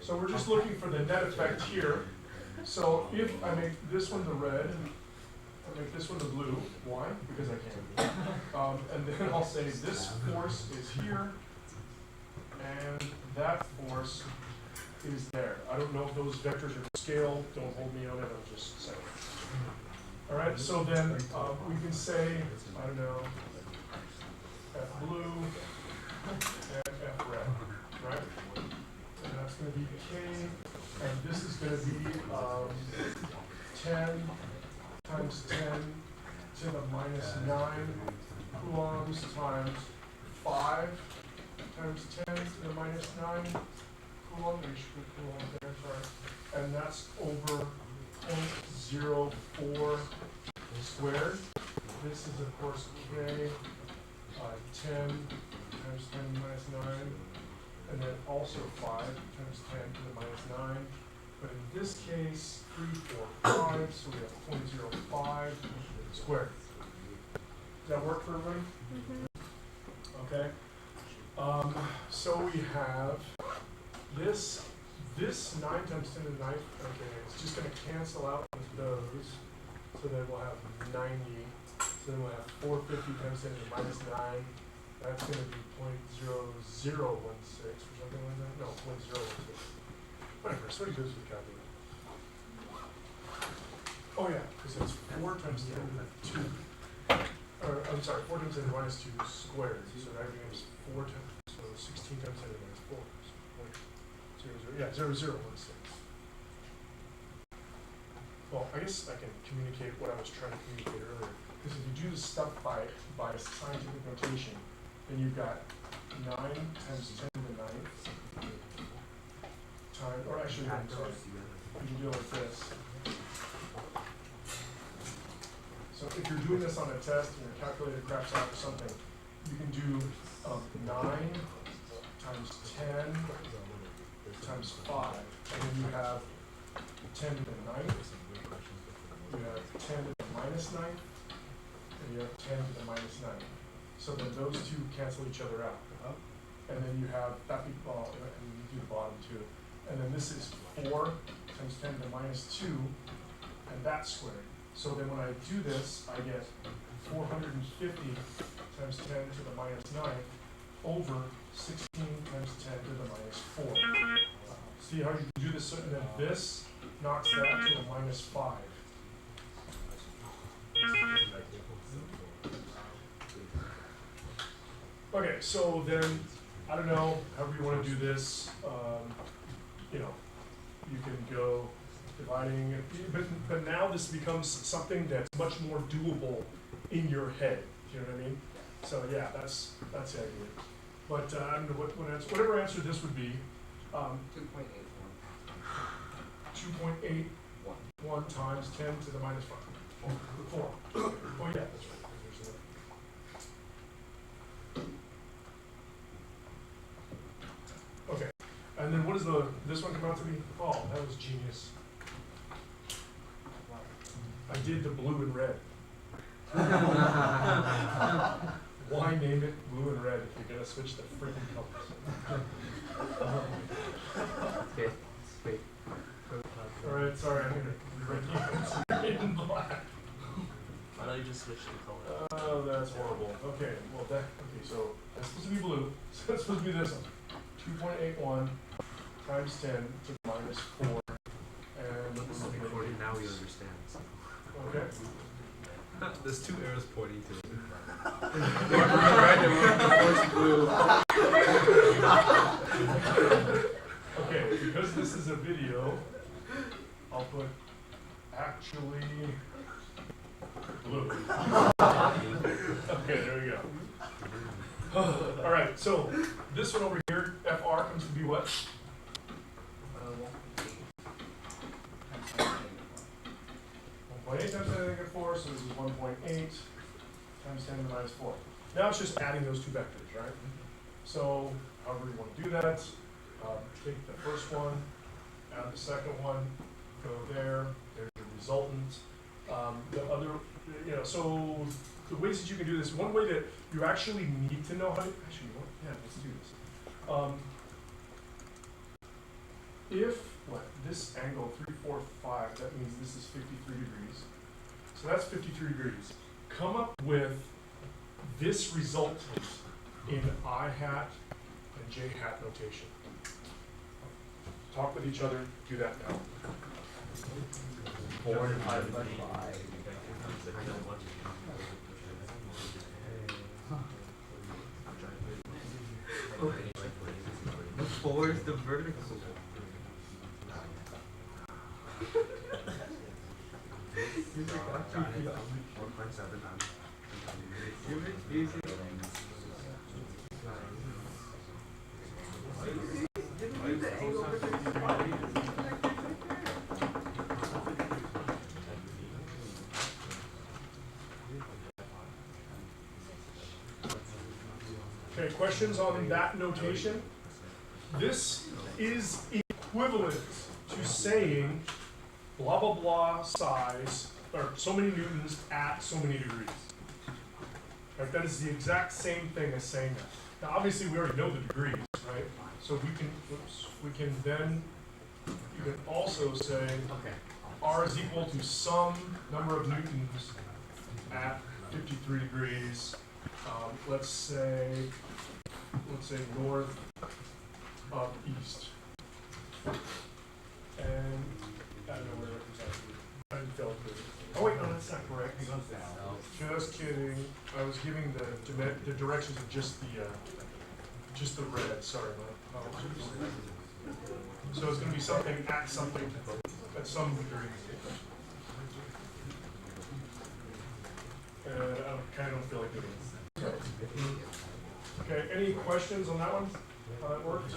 So we're just looking for the net effect here. So if I make this one the red, I make this one the blue, why? Because I can. And then I'll say this force is here, and that force is there. I don't know if those vectors are scale, don't hold me on it, I'll just say. All right, so then we can say, I don't know, F blue and F red, right? And that's going to be K, and this is going to be 10 times 10 to the minus 9 coulombs times 5 times 10 to the minus 9 coulomb. Make sure the coulomb there, sorry. And that's over 0.04 squared. This is, of course, K, 10 times 10 to the minus 9. And then also 5 times 10 to the minus 9. But in this case, 3, 4, 5, so we have 0.05 squared. Does that work for everybody? Mm-hmm. Okay. So we have this 9 times 10 to the 9th, okay, it's just going to cancel out with those. So then we'll have 90. So then we'll have 450 times 10 to the minus 9. That's going to be 0.0016 or something like that. No, 0.016. Whatever, so he goes with the calculator. Oh yeah, because it's 4 times 10 to the 2. I'm sorry, 4 times 10 to the minus 2 squared. So that becomes 4 times, so 16 times 10 to the minus 4. So 0.0016. Well, I guess I can communicate what I was trying to communicate earlier. Because if you do this stuff by scientific notation, then you've got 9 times 10 to the 9th times, or actually, I'm sorry, you can do it like this. So if you're doing this on a test and your calculator craps out or something, you can do 9 times 10 times 5, and then you have 10 to the 9th, you have 10 to the minus 9th, and you have 10 to the minus 9th. So then those two cancel each other out. And then you have that, and you do the bottom too. And then this is 4 times 10 to the minus 2, and that's squared. So then when I do this, I get 450 times 10 to the minus 9 over 16 times 10 to the minus 4. See how you do this? And then this knocks that to a minus 5. Okay, so then, I don't know, however you want to do this, you know, you can go dividing it, but now this becomes something that's much more doable in your head, you know what I mean? So yeah, that's the idea. But I don't know whatever answer this would be. 2.81 times 10 to the minus 5. 4. Oh yeah, that's right. Okay, and then what does this one come out to be? Oh, that was genius. I did the blue and red. Why name it blue and red if you're gonna switch the freaking colors? All right, sorry, I'm gonna rewrite it in black. Why don't you just switch the color? Oh, that's horrible. Okay, well so that's supposed to be blue. So that's supposed to be this one. 2.81 times 10 to the minus 4. And now we understand. okay. There's two arrows pointing to it. Okay, because this is a video, I'll put actually blue. Okay, there we go. All right, so this one over here, FR comes to be what? 1.8 times 10 to the negative 4, so this is 1.8 times 10 to the minus 4. Now it's just adding those two vectors, right? So however you want to do that, take the first one, add the second one, go there, there's your resultant. The other, so the ways that you can do this, one way that you actually need to know how to, let's do this. if, what, this angle 3, 4, 5, that means this is 53 degrees. So that's 53 degrees. Come up with this resultant in I hat and J hat notation. Talk with each other, do that now. 4 divided by 5. The 4 is the vertical. Easy. Okay, questions on that notation? This is equivalent to saying blah blah blah size, or so many newtons at so many degrees. Right, that is the exact same thing as saying that. Now obviously we already know the degrees, right? So we can then, you can also say R is equal to some number of newtons at 53 degrees. Let's say north of east. And I don't know where it comes out. I didn't feel good. Oh wait, no, that's not correct. Just kidding. I was giving the directions of just the red. Sorry, my apologies. So it's going to be something at some degree. I kind of don't feel like doing it. Okay, any questions on that one? How that worked?